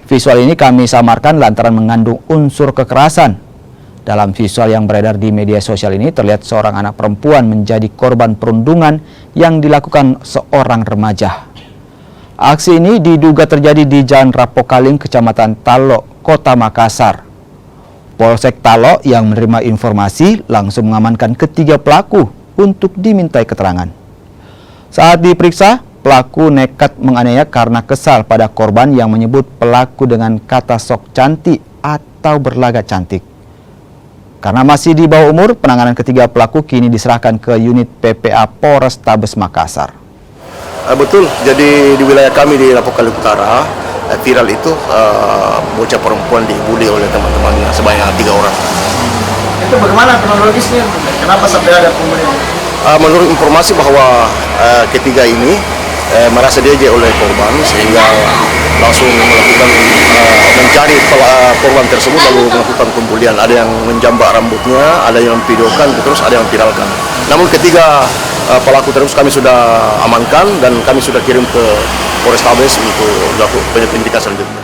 Visual ini kami samarkan lantaran mengandung unsur kekerasan. Dalam visual yang beredar di media sosial ini terlihat seorang anak perempuan menjadi korban perundungan yang dilakukan seorang remaja. Aksi ini diduga terjadi di Jalan Rapokaling, Kecamatan Talok, Kota Makassar. Polsek Talok yang menerima informasi langsung mengamankan ketiga pelaku untuk dimintai keterangan. Saat diperiksa, pelaku nekat menganiaya karena kesal pada korban yang menyebut pelaku dengan kata sok cantik atau berlagak cantik. Karena masih di bawah umur, penanganan ketiga pelaku kini diserahkan ke unit PPA Polrestabes Makassar. Betul, jadi di wilayah kami di Rapokaling Utara, viral itu bocah perempuan dibully oleh teman-temannya sebanyak 3 orang. Itu bagaimana kronologisnya? Kenapa sampai ada pembulian? Menurut informasi bahwa ketiga ini merasa diejek oleh korban sehingga langsung melakukan mencari korban tersebut lalu melakukan pembulian. Ada yang menjambak rambutnya, ada yang videokan, terus ada yang viralkan. Namun ketiga pelaku tersebut kami sudah amankan dan kami sudah kirim ke Polrestabes untuk dilakukan penyelidikan selanjutnya.